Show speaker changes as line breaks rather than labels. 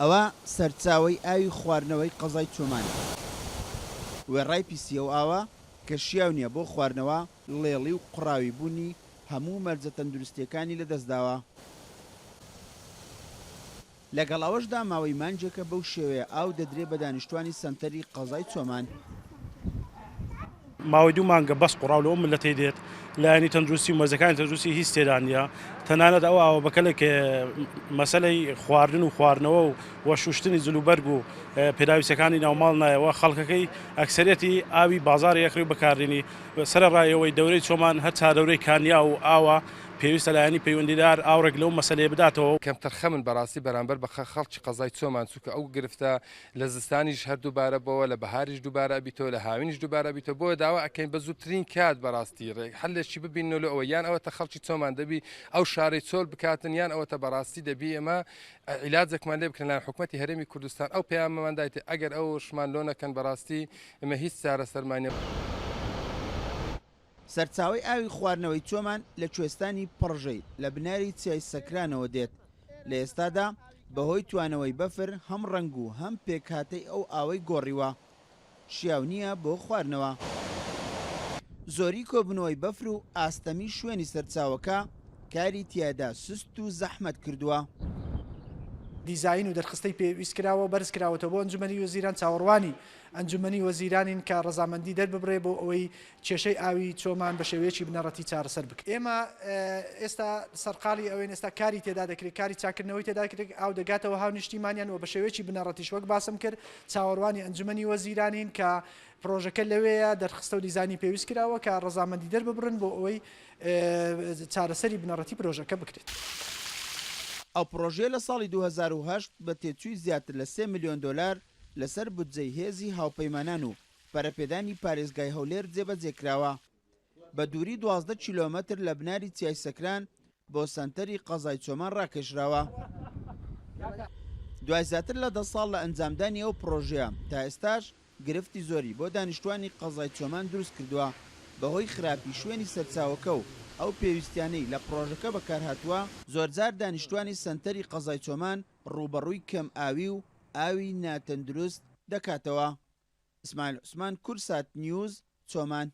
ئەوە سەرچاوەی ئاوی خواردنەوەی قەزای چۆمانە. وێڕای پیسیە و ئاوە کە شیاو نییە بۆ خواردنەوە لێڵی و قوڕاوی بوونی هەموو مەرجە تەندروستیەکانی لەدەستداوە. لەگەڵ ئەوەشدا ماوەی مانجێکە بەو شێوەیە ئاو دەدرێ بە دانیشتوانی سەنتەری قەزای چۆمان.
ماوەی 2 مانگە بەس قوڕاو لەوە ملەتەی دێت لایەنی تەندروستی و مەرجەکانی تەندروستی هیچ تێدا نیە. تەنانەت ئەو ئاوە بەکەلێک مەسەلەی خواردن و خواردنەوە و شوشتنی جلوبەرگ و پێداویستەکانی ناوماڵ نایەوە خەڵکەکەی ئەکسەرەتی ئاوی بازاڕی یەخری بەکاردێنی سەرڕایەوەی دەورەی چۆمان هەر چادەورەی کانیا و ئاوە پێویستە لایەنی پەیوەندیدار ئاورێک لەو مەسەلەیە بداتەوە.
کەم تەرخە من بەڕاستی بەرامبەر بە خەڵکی قەزای چۆمان چووکە ئەو گرفتە لە زستانیش هەر دووبارە بەوە لە بەهاریش دووبارە بیتەوە لە هاوینش دووبارە بیتەوە بۆ داوا ئەکەین بە زووترین کات بەڕاستی ڕێک هەلێکی ببینەوە لە ئەوە یان ئەوەتە خەڵکی چۆمان دەبی ئەو شارەی چۆل بکاتن یان ئەوەتە بەڕاستی دەبی ئەمە عیلاجێکمان لێ بکەن لای حکوومەتی هەرێمی کوردستان ئەو پەیامەماندایێت ئەگەر ئەو شمان لۆ نەکەن بەڕاستی ئەمە هیچ چارە سەرمانە.
سەرچاوەی ئاوی خواردنەوەی چۆمان لە کوێستانی پڕژەی لە بناری چیای سەکرانەوە دێت. لە ئێستادا بەهۆی توانەوەی بەفر هەم ڕنگ و هەم پێکهاتەی ئەو ئاوەی گۆڕیوە شیاو نییە بۆ خواردنەوە. زۆری کۆبنەوەی بەفر و ئاستەمی شوێنی سەرچاوەکە کاری تیادا سست و زەحمەت کردووە.
دیزاین و دەرخستەی پێویست کراوە بەرز کراوەتەوە بۆ ئەنجومەنی وەزیران چاوەڕوانی ئەنجومەنی وەزیرانین کە ڕەزامەندی دەرببڕێ بۆ ئەوەی کێشەی ئاوی چۆمان بە شێوەیەکی بنەڕەتی چارەسەر بکە. ئێمە ئێستا سەرقاڵی ئەوەی ئێستا کاری تێدا دەکرێت کاری چاکردنەوەی تێدا دەکرێت ئاو دەگاتەوە هاو نیشتیمانیان و بە شێوەیەکی بنەڕەتیش وەک باسم کرد چاوەڕوانی ئەنجومەنی وەزیرانین کە پرۆژەکە لەوەیە دەرخستە و دیزانی پێویست کراوە کە ڕەزامەندی دەرببڕن بۆ ئەوەی چارەسەری بنەڕەتی پرۆژەکە بکرێت.
ئەو پرۆژەیە لە ساڵی 2008 بە تێچووی زیاتر لە 3 ملیۆن دلار لەسەر بودجەی هێزی هاوپەیمانان و پەرەپێدانی پارێزگای هەولێر جێبەجێکراوە. بە دووری 12 کیلۆمەتر لە بناری چیای سەکران بۆ سەنتەری قەزای چۆمان ڕاکێشراوە. دوای زیاتر لە 10 ساڵ لە ئەنجامدانی ئەو پرۆژەیە تا ئێستاش گرفتی زۆری بۆ دانیشتوانی قەزای چۆمان دروست کردووە بەهۆی خراپی شوێنی سەرچاوەکە و ئەو پێویستیانەی لە پرۆژەکە بەکارهاتووە زۆرجار دانیشتوانی سەنتەری قەزای چۆمان ڕوبەڕووی کەم ئاوی و ئاوی ناتەندروست دەکاتەوە. ئیسماعیل عوسمان، کورسات نیوز، چۆمان.